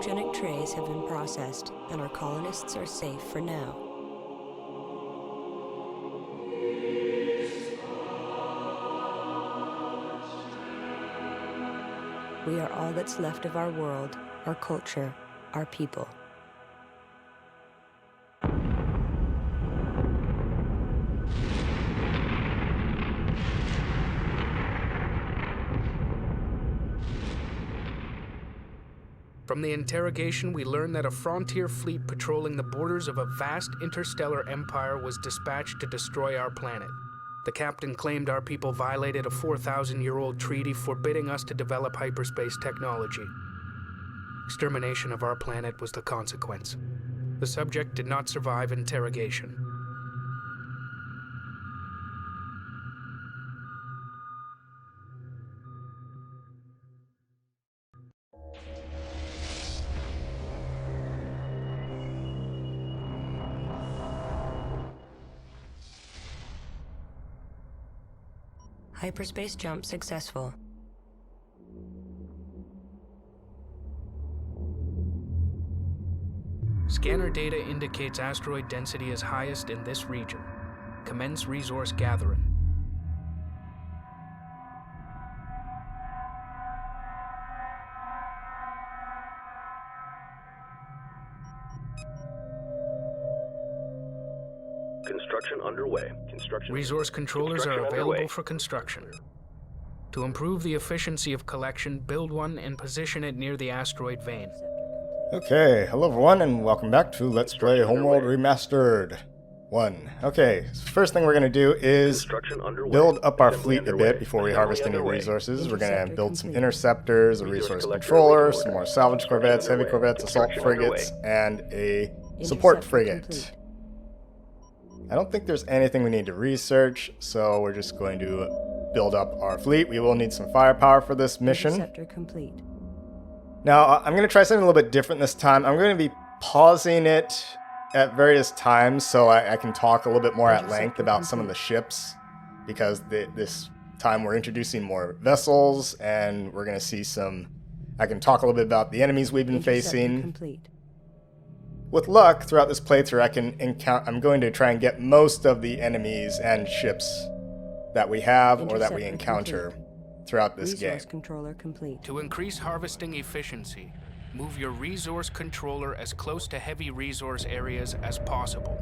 cryogenic trays have been processed, and our colonists are safe for now. We are all that's left of our world, our culture, our people. From the interrogation, we learned that a frontier fleet patrolling the borders of a vast interstellar empire was dispatched to destroy our planet. The captain claimed our people violated a 4,000-year-old treaty forbidding us to develop hyperspace technology. Extermination of our planet was the consequence. The subject did not survive interrogation. Hyperspace jump successful. Scanner data indicates asteroid density is highest in this region. Commence resource gathering. Construction underway. Resource controllers are available for construction. To improve the efficiency of collection, build one and position it near the asteroid vein. Okay, hello everyone and welcome back to Let's Play Homeworld Remastered 1. Okay, so first thing we're going to do is build up our fleet a bit before we harvest any resources. We're going to build some interceptors, a resource controller, some more salvage corvettes, heavy corvettes, assault frigates, and a support frigate. I don't think there's anything we need to research, so we're just going to build up our fleet. We will need some firepower for this mission. Interceptor complete. Now, I'm going to try something a little bit different this time. I'm going to be pausing it at various times so I can talk a little bit more at length about some of the ships, because this time we're introducing more vessels, and we're going to see I can talk a little bit about the enemies we've been facing. Complete. With luck, throughout this playthrough, I'm going to try and get most of the enemies and ships that we have or that we encounter throughout this game. Resource controller complete. To increase harvesting efficiency, move your resource controller as close to heavy resource areas as possible.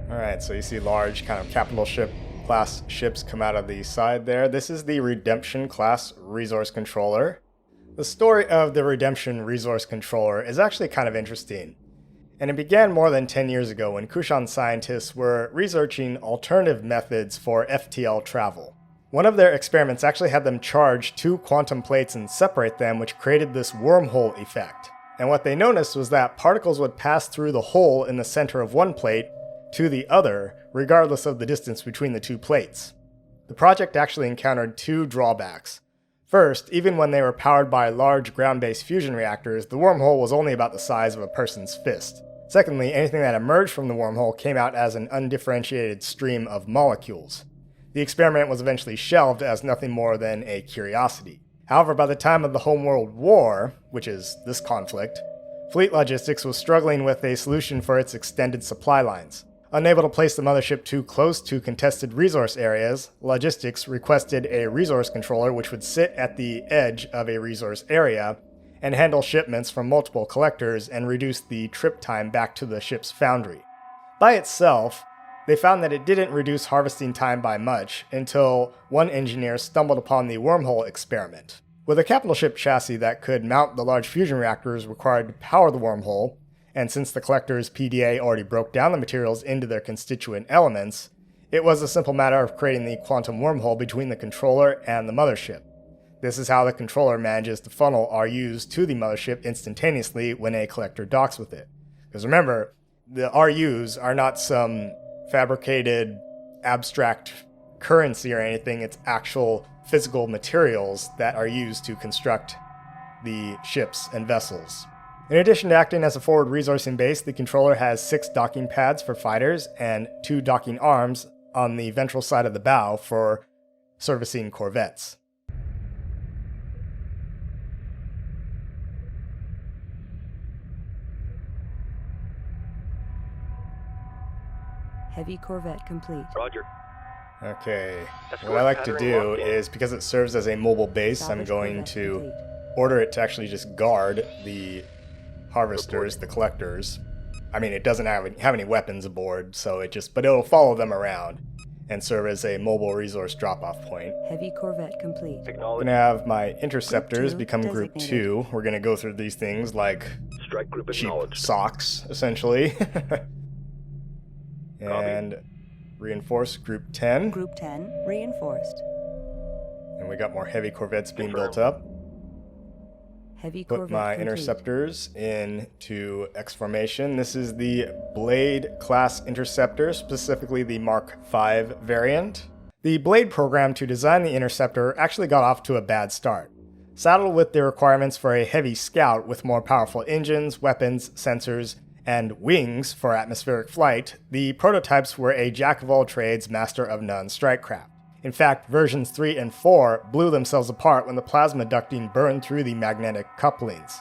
Alright, so you see large kind of capital ship class ships come out of the side there. This is the Redemption class resource controller. The story of the Redemption resource controller is actually kind of interesting. And it began more than 10 years ago when Kushan scientists were researching alternative methods for FTL travel. One of their experiments actually had them charge 2 quantum plates and separate them, which created this wormhole effect. And what they noticed was that particles would pass through the hole in the center of one plate to the other, regardless of the distance between the 2 plates. The project actually encountered 2 drawbacks. First, even when they were powered by large ground-based fusion reactors, the wormhole was only about the size of a person's fist. Secondly, anything that emerged from the wormhole came out as an undifferentiated stream of molecules. The experiment was eventually shelved as nothing more than a curiosity. However, by the time of the Homeworld War, which is this conflict, Fleet Logistics was struggling with a solution for its extended supply lines. Unable to place the mothership too close to contested resource areas, Logistics requested a resource controller which would sit at the edge of a resource area and handle shipments from multiple collectors and reduce the trip time back to the ship's foundry. By itself, they found that it didn't reduce harvesting time by much until one engineer stumbled upon the wormhole experiment. With a capital ship chassis that could mount the large fusion reactors required to power the wormhole, and since the collector's PDA already broke down the materials into their constituent elements, it was a simple matter of creating the quantum wormhole between the controller and the mothership. This is how the controller manages to funnel RUs to the mothership instantaneously when a collector docks with it. Because remember, the RUs are not some fabricated abstract currency or anything, it's actual physical materials that are used to construct the ships and vessels. In addition to acting as a forward resourcing base, the controller has 6 docking pads for fighters and 2 docking arms on the ventral side of the bow for servicing corvettes. Heavy corvette complete. Roger. Okay, Escort what I like to pattern do locked in. is, because it serves as a mobile base, I'm Salvage going corvette to complete. order it to actually just guard the harvesters, the collectors. I mean, it doesn't have any weapons aboard, so but it'll follow them around and serve as a mobile resource drop-off point. Heavy corvette complete. I'm Acknowledge. gonna have my interceptors two become group designated. 2. We're gonna go through these things like Strike group cheap acknowledged. socks, essentially. And reinforce group 10. Group 10 reinforced. And we got more heavy corvettes being Confirmed. built up. Heavy Put corvette my complete. interceptors into X formation. This is the Blade class interceptor, specifically the Mark V variant. The Blade program to design the interceptor actually got off to a bad start. Saddled with the requirements for a heavy scout with more powerful engines, weapons, sensors, and wings for atmospheric flight, the prototypes were a jack-of-all-trades, master-of-none strikecraft. In fact, versions 3 and 4 blew themselves apart when the plasma ducting burned through the magnetic couplings.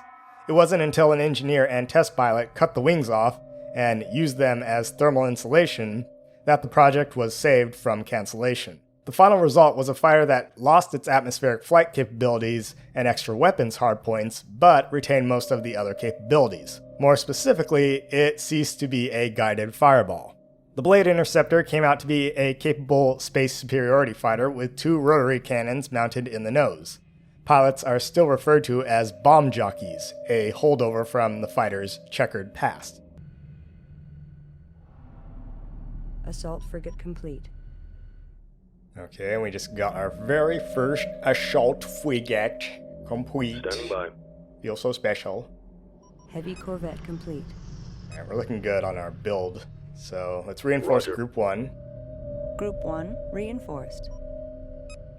It wasn't until an engineer and test pilot cut the wings off and used them as thermal insulation that the project was saved from cancellation. The final result was a fighter that lost its atmospheric flight capabilities and extra weapons hardpoints, but retained most of the other capabilities. More specifically, it ceased to be a guided fireball. The Blade Interceptor came out to be a capable space superiority fighter with 2 rotary cannons mounted in the nose. Pilots are still referred to as bomb jockeys, a holdover from the fighter's checkered past. Assault frigate complete. Okay, we just got our very first assault frigate complete. Standing by. Feels so special. Heavy corvette complete. Alright, we're looking good on our build. So let's reinforce Roger. group 1. Group 1 reinforced.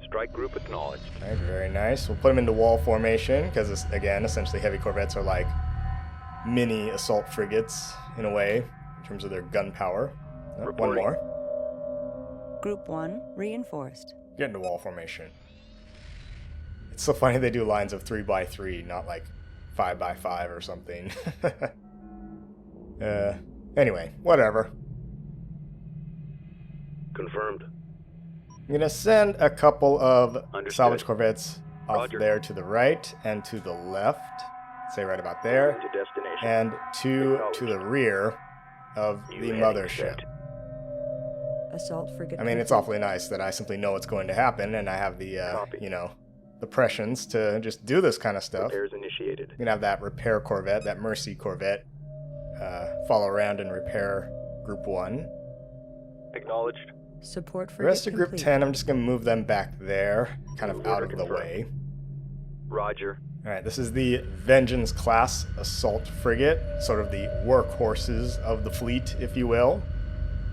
Strike group acknowledged. Alright, very nice. We'll put them into wall formation, because again, essentially heavy corvettes are like mini assault frigates, in a way, in terms of their gun power. Oh, one Reporting. more. Group 1 reinforced. Get into wall formation. It's so funny they do lines of 3x3, not like 5x5 or something. Anyway, whatever. Confirmed. I'm gonna send a couple of Understood. salvage corvettes off Roger. there to the right and to the left. Say right about there. To destination. And 2 to the rear of New the heading mothership. set. Assault frigate I mean, it's complete. awfully nice that I simply know what's going to happen and I have the, Copy. the prescience to just do this kind of stuff. Repairs initiated. I'm gonna have that repair corvette, that Mercy corvette, follow around and repair Group 1. Acknowledged. Support The frigate rest of Group complete. 10, I'm just gonna move them back there, kind of out of the Confirmed. way. Roger. Alright, this is the Vengeance class assault frigate, sort of the workhorses of the fleet, if you will.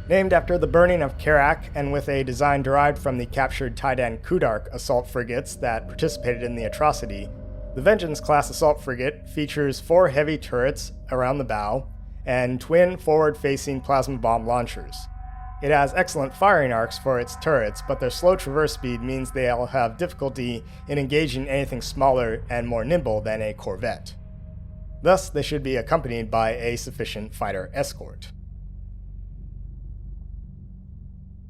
Named after the burning of Kharak, and with a design derived from the captured Taidan Kudark assault frigates that participated in the atrocity, the Vengeance class assault frigate features 4 heavy turrets around the bow and twin forward-facing plasma bomb launchers. It has excellent firing arcs for its turrets, but their slow traverse speed means they'll have difficulty in engaging anything smaller and more nimble than a corvette. Thus, they should be accompanied by a sufficient fighter escort.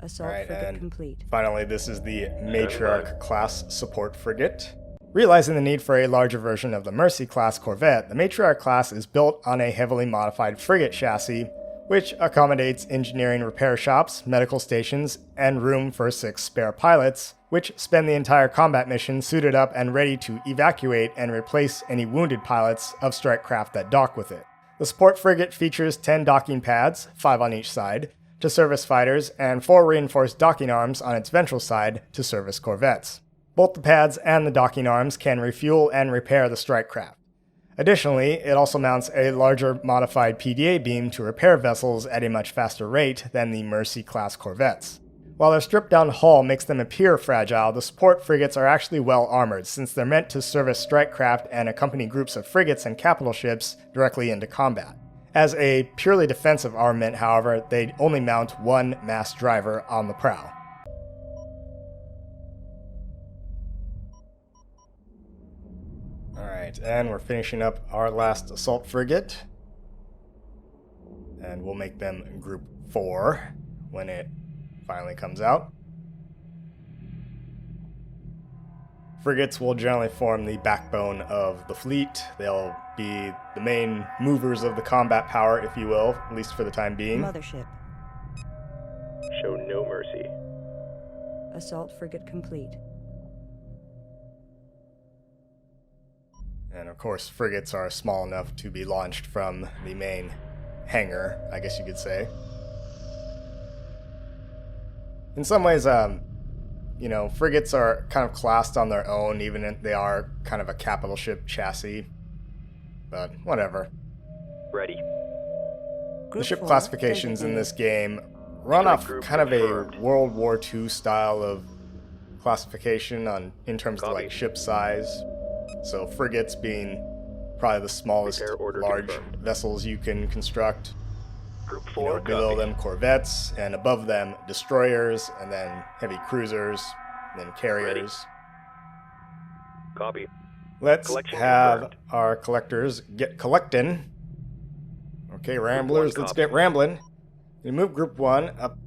Assault Alright, frigate and complete. finally, this is the Matriarch class support frigate. Realizing the need for a larger version of the Mercy class corvette, the Matriarch class is built on a heavily modified frigate chassis, which accommodates engineering repair shops, medical stations, and room for 6 spare pilots, which spend the entire combat mission suited up and ready to evacuate and replace any wounded pilots of strike craft that dock with it. The support frigate features 10 docking pads, 5 on each side, to service fighters, and 4 reinforced docking arms on its ventral side to service corvettes. Both the pads and the docking arms can refuel and repair the strike craft. Additionally, it also mounts a larger modified PDA beam to repair vessels at a much faster rate than the Mercy-class corvettes. While their stripped-down hull makes them appear fragile, the support frigates are actually well armored, since they're meant to service strike craft and accompany groups of frigates and capital ships directly into combat. As a purely defensive armament, however, they only mount 1 mass driver on the prow. Alright, and we're finishing up our last assault frigate. And we'll make them Group 4. when it finally comes out. Frigates will generally form the backbone of the fleet. They'll be the main movers of the combat power, if you will, at least for the time being. Mothership. Show no mercy. Assault frigate complete. And of course, frigates are small enough to be launched from the main hangar, I guess you could say. In some ways, you know, frigates are kind of classed on their own, even if they are kind of a capital ship chassis. But whatever. Ready. The ship classifications in this game run off kind of a World War II style of classification in terms of like ship size. So frigates being probably the smallest large vessels you can construct. Group You 4, know, below copy. them corvettes, and above them destroyers, and then heavy cruisers, and then carriers. Copy. Let's Collection have confirmed. our collectors get collecting. Okay, ramblers, let's copy. get rambling. We move group 1 up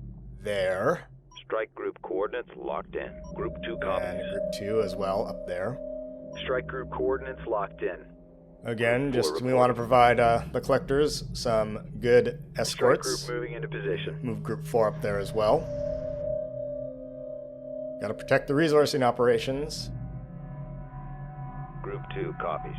there, Strike group coordinates locked in. Group 2 copies. and group 2 as well up there. Strike group coordinates locked in. Again, Group just four we want to provide the collectors some good Strike escorts. group moving into position. Move group 4 up there as well. Gotta protect the resourcing operations. Group 2 copies.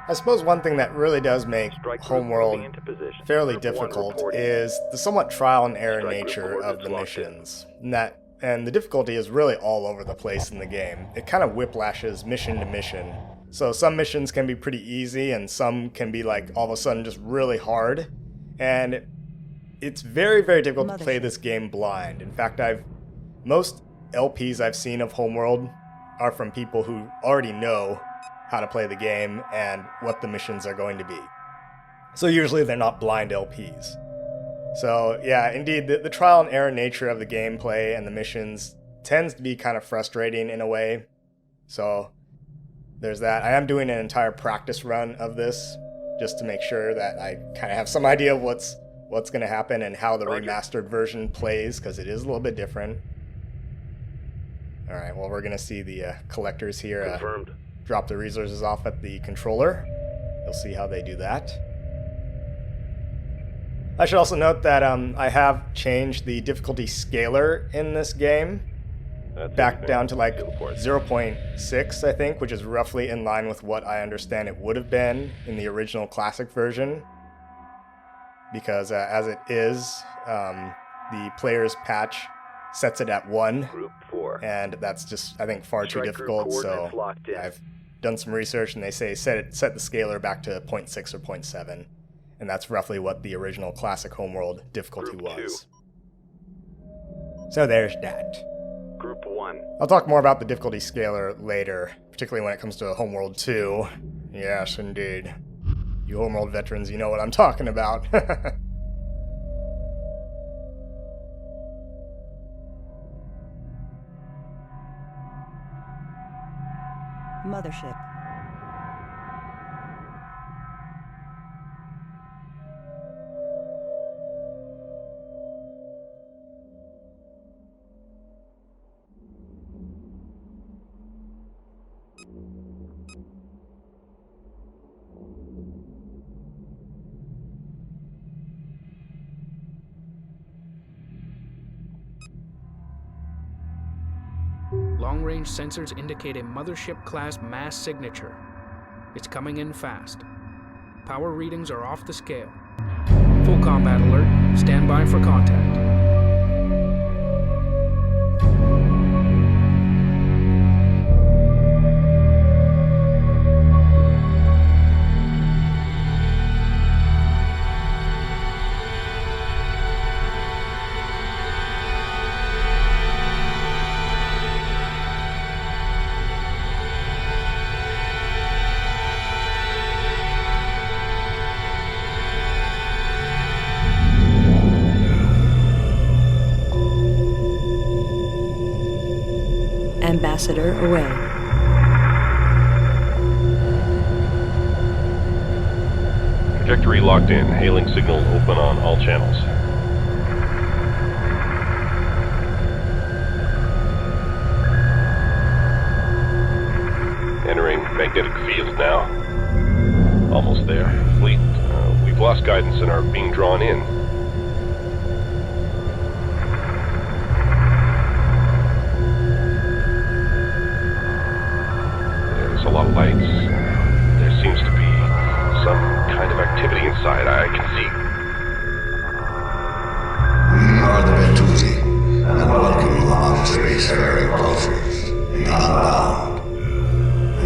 I suppose one thing that really does make Strike group Homeworld moving into position. fairly Group 1 difficult reporting. is the somewhat trial and error Strike group nature of the coordinates locked in. missions. And the difficulty is really all over the place in the game. It kind of whiplashes mission to mission. So some missions can be pretty easy, and some can be like all of a sudden just really hard. And it's very, very difficult to play this game blind. In fact, most LPs I've seen of Homeworld are from people who already know how to play the game and what the missions are going to be. So usually they're not blind LPs. So yeah, indeed, the trial and error nature of the gameplay and the missions tends to be kind of frustrating in a way. So there's that. I am doing an entire practice run of this just to make sure that I kind of have some idea of what's going to happen and how the Roger. remastered version plays, because it is a little bit different. All right, well, we're going to see the collectors here Confirmed. drop the resources off at the controller. You'll see how they do that. I should also note that I have changed the difficulty scaler in this game That's back it. down to like Field report. 0.6, I think, which is roughly in line with what I understand it would have been in the original classic version. Because as it is, the player's patch sets it at 1, Group 4. and that's just, I think, far too Strike group difficult, so coordinates locked in. I've done some research, and they say set the scaler back to 0.6 or 0.7, and that's roughly what the original classic Homeworld difficulty Group two. was. So there's that. Group 1. I'll talk more about the difficulty scaler later, particularly when it comes to Homeworld 2. Yes, indeed. You Homeworld veterans, you know what I'm talking about. Mothership. Long-range sensors indicate a Mothership-class mass signature. It's coming in fast. Power readings are off the scale. Full combat alert. Stand by for contact. Ambassador away. Trajectory locked in. Hailing signal open on all channels. Entering magnetic field now. Almost there. Fleet, we've lost guidance and are being drawn in. There's a lot of lights. There seems to be some kind of activity inside. I can see. We are the Bentusi, and welcome you on spacefaring cultures, unbound.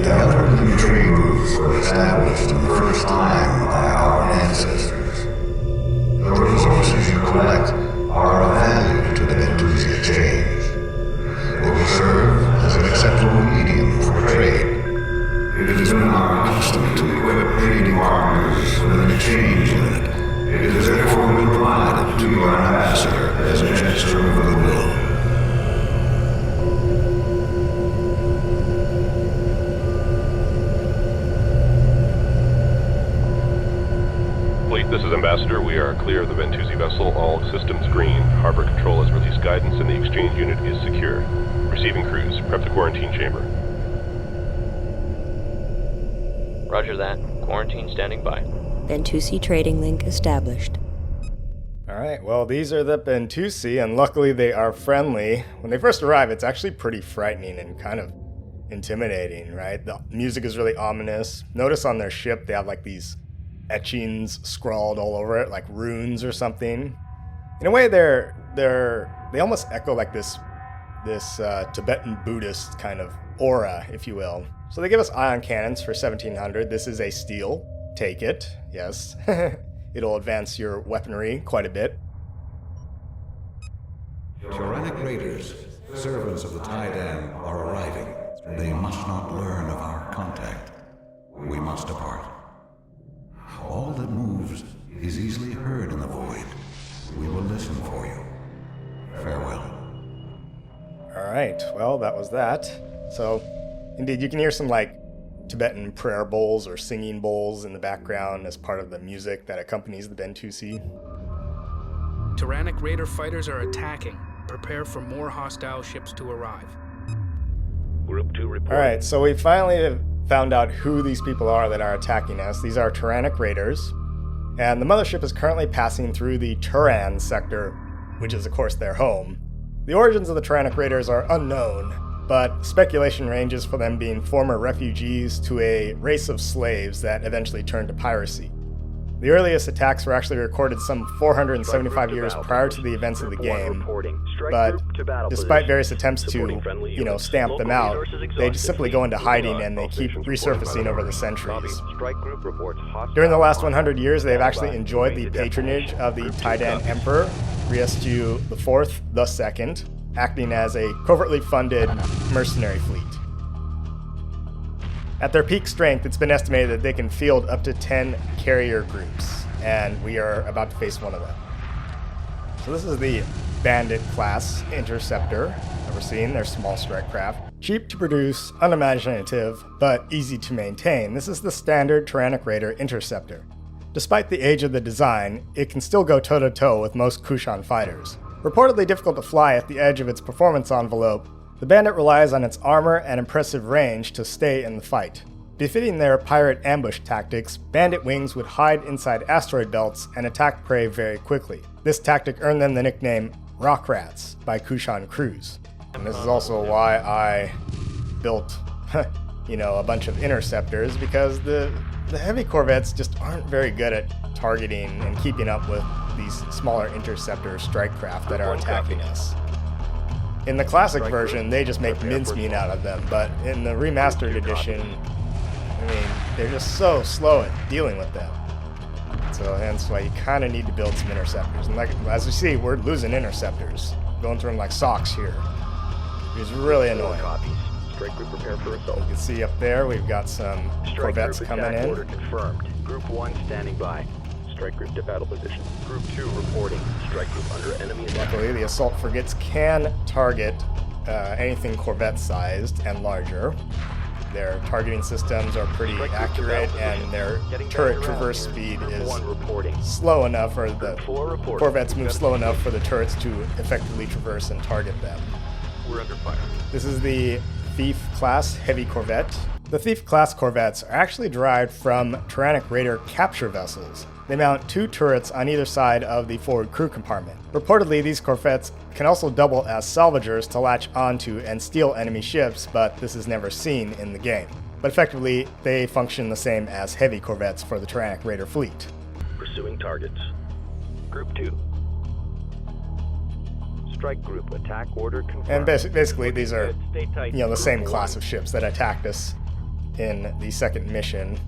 The Elderly trade routes were established for the first time by our ancestors. The resources you collect are of value to the Bentusi exchange. They will serve as an acceptable medium for trade. It has been our custom to equip trading partners with an exchange unit. It has therefore been provided to your ambassador as a gesture of goodwill. Fleet, this is Ambassador. We are clear of the Bentusi vessel. All systems green. Harbor Control has released guidance and the exchange unit is secure. Receiving crews. Prep the quarantine chamber. Roger that. Quarantine standing by. Bentusi trading link established. Alright, well, these are the Bentusi, and luckily they are friendly. When they first arrive, it's actually pretty frightening and kind of intimidating, right? The music is really ominous. Notice on their ship, they have like these etchings scrawled all over it, like runes or something. In a way, they almost echo like this Tibetan Buddhist kind of aura, if you will. So they give us ion cannons for 1700. This is a steel. Take it. Yes. It'll advance your weaponry quite a bit. Tyrannic raiders, servants of the Taidan, are arriving. They must not learn of our contact. We must depart. All that moves is easily heard in the void. We will listen for you. Farewell. Alright, well, that was that. So, indeed, you can hear some, like, Tibetan prayer bowls or singing bowls in the background as part of the music that accompanies the Bentusi. Tyrannic Raider fighters are attacking. Prepare for more hostile ships to arrive. Group 2 reporting. Alright, so we finally have found out who these people are that are attacking us. These are Tyrannic Raiders, and the Mothership is currently passing through the Turan sector, which is of course their home. The origins of the Tyrannic Raiders are unknown, but speculation ranges for them being former refugees to a race of slaves that eventually turned to piracy. The earliest attacks were actually recorded some 475 years prior to the events of the game, but despite various attempts to, stamp them out, they just simply go into hiding and they keep resurfacing over the centuries. During the last 100 years, they've actually enjoyed the patronage of the Taidan Emperor, Riestu IV the II, acting as a covertly funded mercenary fleet. At their peak strength, it's been estimated that they can field up to 10 carrier groups, and we are about to face one of them. So this is the Bandit class interceptor that we're seeing. They're small strike craft. Cheap to produce, unimaginative, but easy to maintain. This is the standard Tyrannic Raider interceptor. Despite the age of the design, it can still go toe-to-toe with most Kushan fighters. Reportedly difficult to fly at the edge of its performance envelope, the Bandit relies on its armor and impressive range to stay in the fight. Befitting their pirate ambush tactics, Bandit wings would hide inside asteroid belts and attack prey very quickly. This tactic earned them the nickname Rock Rats by Kushan crews. And this is also why I built, a bunch of interceptors, because the heavy corvettes just aren't very good at targeting and keeping up with these smaller interceptor strike craft that are attacking us. In the classic version, they just make mincemeat out of them, but in the remastered edition, they're just so slow at dealing with them. So hence why you kind of need to build some interceptors. And as you see, we're losing interceptors, going through them like socks here. It's really annoying. Strike group prepare for assault. You can see up there, we've got some corvettes coming in. Order confirmed. Group 1 standing by. Strike group to battle position. Group 2 reporting. Strike group under enemy attack. Luckily, the assault frigates can target anything corvette-sized and larger. Their targeting systems are pretty accurate, and their turret traverse speed is slow enough, or the corvettes move slow enough for the turrets to effectively traverse and target them. We're under fire. This is the Thief class heavy corvette. The Thief class corvettes are actually derived from Tyrannic Raider capture vessels. They mount 2 turrets on either side of the forward crew compartment. Reportedly, these corvettes can also double as salvagers to latch onto and steal enemy ships, but this is never seen in the game. But effectively, they function the same as heavy corvettes for the Tyrannic Raider fleet. Pursuing targets. Group 2. Strike group attack order confirmed. And basically, these are, the same class of ships that attacked us in the second mission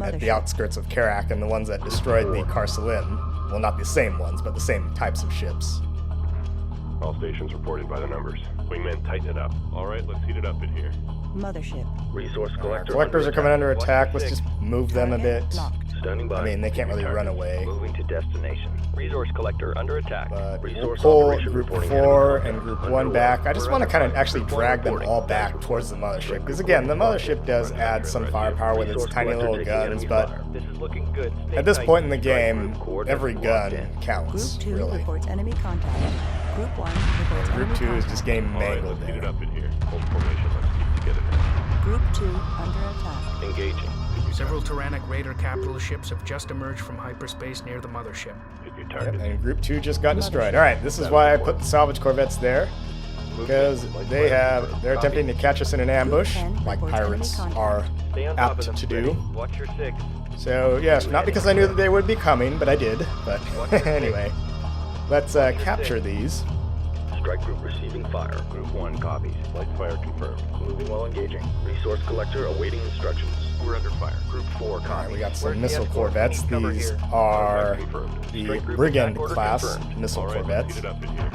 at the outskirts of Kharak, and the ones that destroyed the Carcelin. Well, not the same ones, but the same types of ships. All stations reported by the numbers. Wingmen, tighten it up. All right, let's heat it up in here. Mothership. Resource collector. Collectors are coming under attack. Let's just move them a bit. Standing by. I mean, they can't really run away. Moving to destination. Resource collector under attack. But we'll Resource pull operation Group reporting 4 enemy and Group contact. 1 back. I just We're want to under kind of fire. actually Group 1 drag them reporting. all back towards the mothership. Because again, the mothership does add some firepower with its Resource tiny collector little taking guns, enemy but fire. This is looking good. Stay at this tight. point in the Strike game, group coordinates every locked gun in. counts, Group 2 really. reports enemy contact. Group 1 reports Group enemy 2 is contact. just getting All right, mangled let's heat it there. up in here. Hold formation, let's keep together now. Group 2 under attack. Engaging. Several Tyrannic Raider capital ships have just emerged from hyperspace near the mothership. Hit your Yep, target. and Group 2 just got destroyed. Alright, this is why I put the salvage corvettes there. Because they're attempting to catch us in an ambush, like pirates are Stay on top of apt them, to Freddy. do. Watch your 6. So yes, not because I knew that they would be coming, but I did. But anyway, let's capture these. Strike group receiving fire. Group 1 copies. Light fire confirmed. Moving while engaging. Resource collector awaiting instructions. We're under fire. Group 4 copies. Alright, we got some Where's the missile escort? corvettes. Need cover These here. are Confirmed. the Strike group Brigand attack order class confirmed. missile All right, let's corvettes. heat it up in here.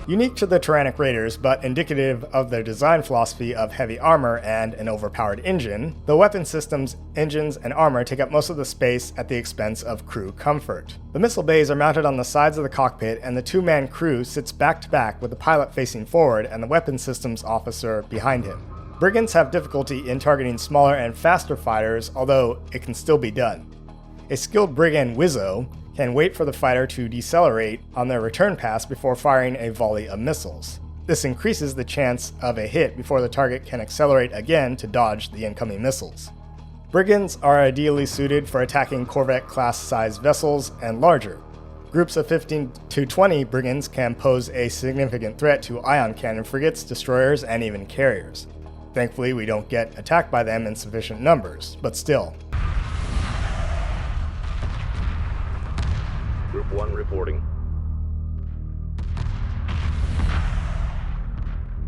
Unique to the Tyrannic Raiders, but indicative of their design philosophy of heavy armor and an overpowered engine, the weapon systems, engines, and armor take up most of the space at the expense of crew comfort. The missile bays are mounted on the sides of the cockpit, and the 2-man crew sits back to back with the pilot facing forward and the weapon systems officer behind him. Brigands have difficulty in targeting smaller and faster fighters, although it can still be done. A skilled Brigand Wizzo can wait for the fighter to decelerate on their return pass before firing a volley of missiles. This increases the chance of a hit before the target can accelerate again to dodge the incoming missiles. Brigands are ideally suited for attacking Corvette-class sized vessels and larger. Groups of 15 to 20 Brigands can pose a significant threat to ion cannon frigates, destroyers, and even carriers. Thankfully, we don't get attacked by them in sufficient numbers, but still. Group 1 reporting.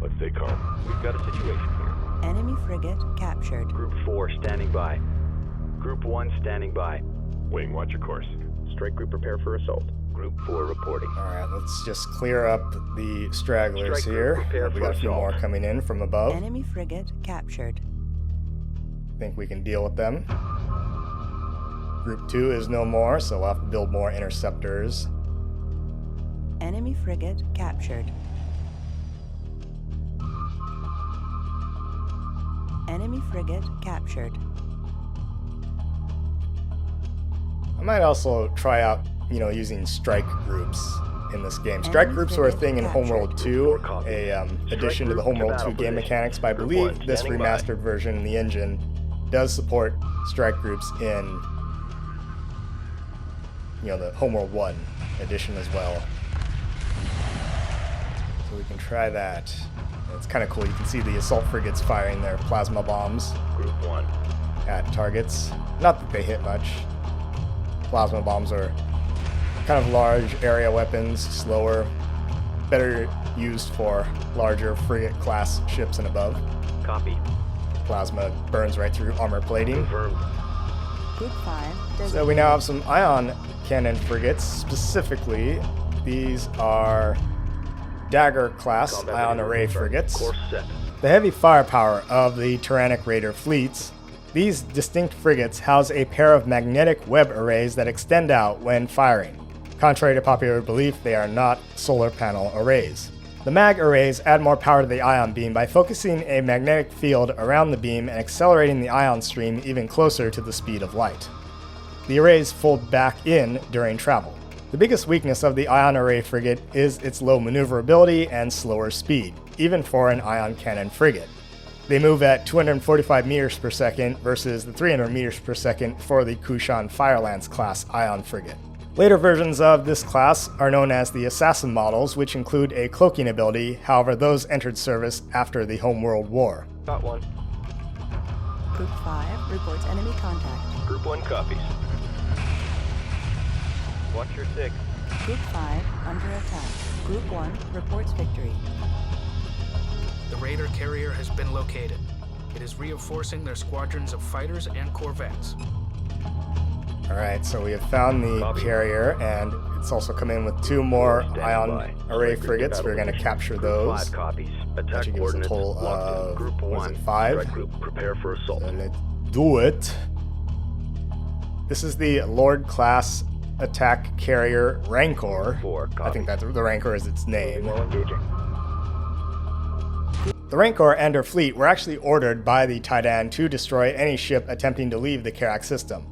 Let's stay calm. We've got a situation here. Enemy frigate captured. Group 4 standing by. Group 1 standing by. Wing, watch your course. Strike group prepare for assault. Group 4 reporting. Alright, let's just clear up the stragglers Strike here. group, prepare We for got a few assault. more coming in from above. Enemy frigate captured. Think we can deal with them. Group 2 is no more, so we'll have to build more interceptors. Enemy frigate captured. Enemy frigate captured. I might also try out, using strike groups in this game. Strike groups were a thing in Homeworld 2, a addition to the Homeworld 2 game mechanics, but I believe this remastered version in the engine does support strike groups in the Homeworld 1 edition as well. So we can try that. It's kind of cool. You can see the assault frigates firing their plasma bombs Group 1. at targets. Not that they hit much. Plasma bombs are kind of large area weapons, slower, better used for larger frigate class ships and above. Copy. Plasma burns right through armor plating. Confirmed. Group 5 So we now have some ion cannon frigates. Specifically, these are Dagger class Combat ion maneuver array start. frigates. Course set. The heavy firepower of the Tyrannic Raider fleets, these distinct frigates house a pair of magnetic web arrays that extend out when firing. Contrary to popular belief, they are not solar panel arrays. The mag arrays add more power to the ion beam by focusing a magnetic field around the beam and accelerating the ion stream even closer to the speed of light. The arrays fold back in during travel. The biggest weakness of the ion array frigate is its low maneuverability and slower speed, even for an ion cannon frigate. They move at 245 meters per second versus the 300 meters per second for the Kushan Firelance class ion frigate. Later versions of this class are known as the Assassin models, which include a cloaking ability, however those entered service after the Homeworld War. Got one. Group 5 reports enemy contact. Group 1 copies. Watch your 6. Group 5 under attack. Group 1 reports victory. The Raider carrier has been located. It is reinforcing their squadrons of fighters and corvettes. Alright, so we have found the carrier, and it's also come in with 2 more ion array frigates. We're going to capture those. 5 copies. That Attack should give us a coordinates total locked in. of, Group 1. 5? Strike group, prepare for assault. So let's do it. This is the Lord class attack carrier Rancor. 4 copies. I think that the Rancor is its name. Well engaging. The Rancor and her fleet were actually ordered by the Taidan to destroy any ship attempting to leave the Kharak system.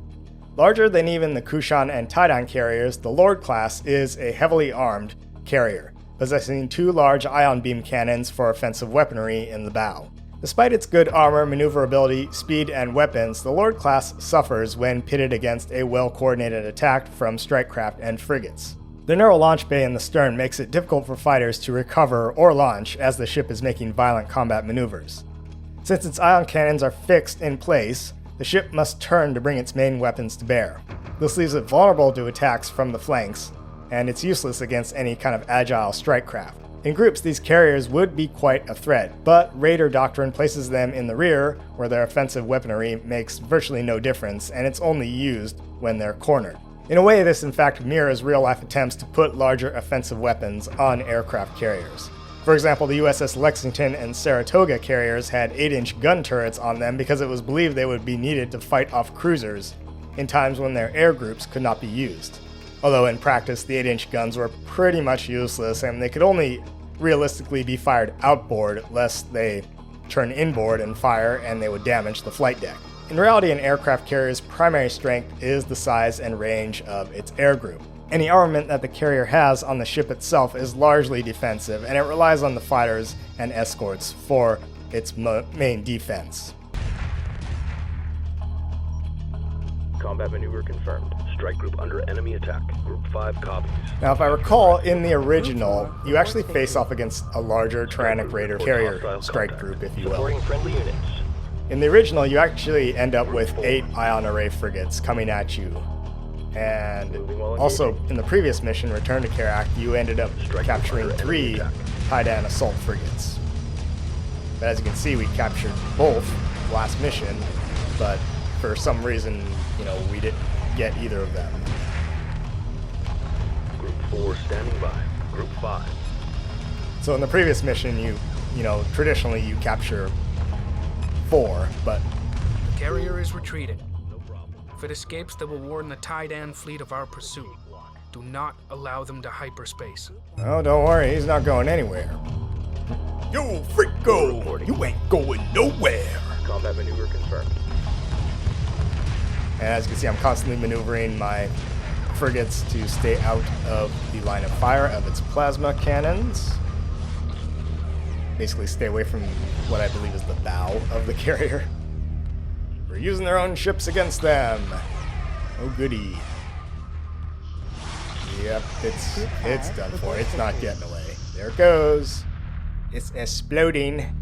Larger than even the Kushan and Taidan carriers, the Lord class is a heavily armed carrier, possessing 2 large ion beam cannons for offensive weaponry in the bow. Despite its good armor, maneuverability, speed, and weapons, the Lord class suffers when pitted against a well-coordinated attack from strike craft and frigates. The narrow launch bay in the stern makes it difficult for fighters to recover or launch as the ship is making violent combat maneuvers. Since its ion cannons are fixed in place, the ship must turn to bring its main weapons to bear. This leaves it vulnerable to attacks from the flanks, and it's useless against any kind of agile strike craft. In groups, these carriers would be quite a threat, but Raider Doctrine places them in the rear, where their offensive weaponry makes virtually no difference, and it's only used when they're cornered. In a way, this in fact mirrors real-life attempts to put larger offensive weapons on aircraft carriers. For example, the USS Lexington and Saratoga carriers had 8-inch gun turrets on them because it was believed they would be needed to fight off cruisers in times when their air groups could not be used. Although in practice, the 8-inch guns were pretty much useless, and they could only realistically be fired outboard lest they turn inboard and fire and they would damage the flight deck. In reality, an aircraft carrier's primary strength is the size and range of its air group. Any armament that the carrier has on the ship itself is largely defensive, and it relies on the fighters and escorts for its main defense. Combat maneuver confirmed. Strike group under enemy attack. Group 5 copies. Now, if I recall, in the original, you actually face off against a larger Tyrannic Raider carrier strike group, if you will. Supporting friendly units. In the original, you actually end up with 8 ion array frigates coming at you. And also, in the previous mission, Return to Kharak, you ended up capturing 3 Taidan assault frigates. But as you can see, we captured both last mission, but for some reason, we didn't get either of them. Group 4 standing by. Group 5. So in the previous mission, traditionally you capture 4, but The carrier is retreating. If it escapes, they will warn the Taidan fleet of our pursuit. Do not allow them to hyperspace. oh, don't worry, he's not going anywhere. Yo, Fricko, you ain't going nowhere. Combat maneuver confirmed. And as you can see, I'm constantly maneuvering my frigates to stay out of the line of fire of its plasma cannons. Basically stay away from what I believe is the bow of the carrier. We're using their own ships against them. Oh goody. Yep, it's done for. It's not getting away. There it goes. It's exploding.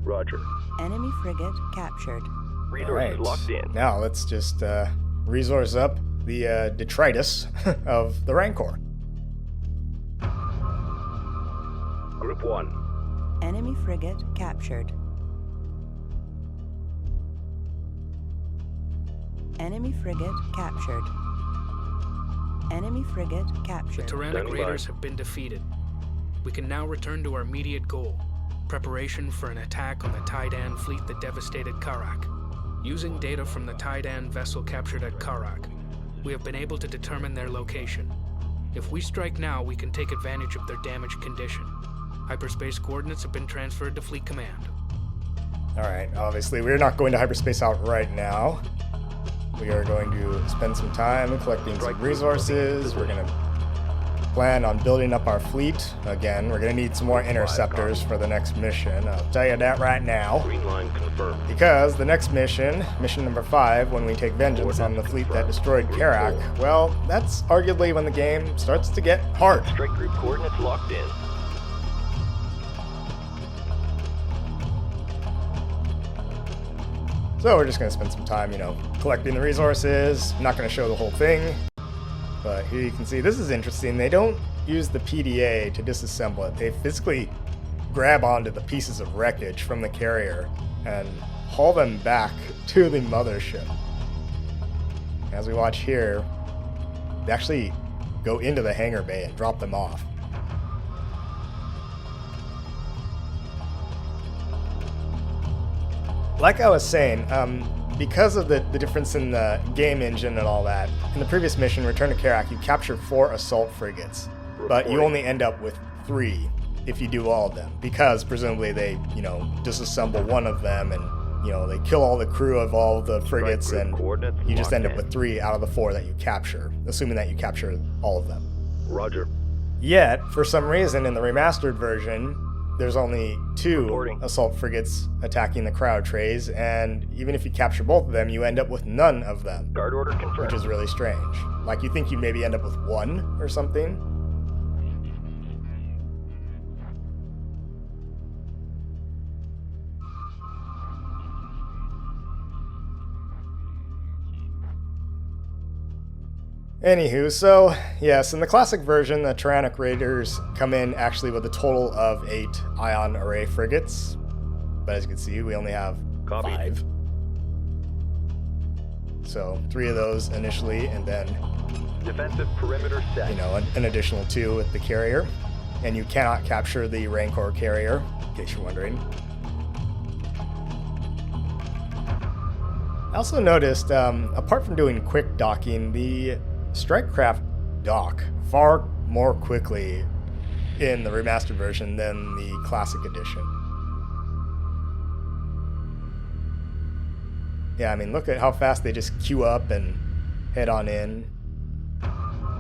Roger. Enemy frigate captured. Resources locked in. Now let's just resource up the detritus of the Rancor. Group 1. Enemy frigate captured. Enemy frigate captured. Enemy frigate The captured. Tyrannic Standing by. Raiders have been defeated. We can now return to our immediate goal, preparation for an attack on the Taidan fleet that devastated Kharak. Using data from the Tidan vessel captured at Kharak, we have been able to determine their location. If we strike now, we can take advantage of their damaged condition. Hyperspace coordinates have been transferred to Fleet Command. Alright, obviously we're not going to hyperspace out right now. We are going to spend some time collecting some resources. We're going to plan on building up our fleet. Again, we're going to need some more interceptors for the next mission. I'll tell you that right now. Green line confirmed. Because the next mission, mission number 5, when we take vengeance on the fleet that destroyed Kharak, well, that's arguably when the game starts to get hard. Strike group coordinates locked in. So we're just going to spend some time, collecting the resources. I'm not going to show the whole thing. But here you can see, this is interesting. They don't use the PDA to disassemble it. They physically grab onto the pieces of wreckage from the carrier and haul them back to the mothership. As we watch here, they actually go into the hangar bay and drop them off. Like I was saying, because of the difference in the game engine and all that, in the previous mission, Return to Kharak, you capture 4 assault frigates, but you only end up with 3 if you do all of them, because presumably they, disassemble one of them and, they kill all the crew of all the frigates, and you just end up with 3 out of the 4 that you capture, assuming that you capture all of them. Roger. Yet, for some reason, in the remastered version, there's only 2 assault frigates attacking the crowd trays, and even if you capture both of them, you end up with none of them. Guard order confirmed. Which is really strange. Like, you think you maybe end up with 1 or something? Anywho, so, yes, in the classic version, the Tyrannic Raiders come in actually with a total of 8 ion array frigates. But as you can see, we only have 5. So, 3 of those initially, and then, defensive perimeter set. An additional 2 with the carrier. And you cannot capture the Rancor carrier, in case you're wondering. I also noticed, apart from doing quick docking, the strike craft dock far more quickly in the remastered version than the classic edition. Yeah, I mean, look at how fast they just queue up and head on in.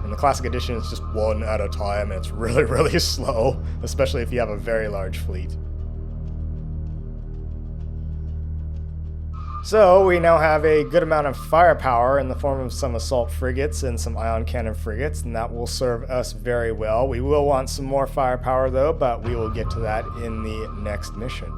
In the classic edition, it's just 1 at a time, and it's really, really slow, especially if you have a very large fleet. So, we now have a good amount of firepower in the form of some assault frigates and some ion cannon frigates, and that will serve us very well. We will want some more firepower though, but we will get to that in the next mission.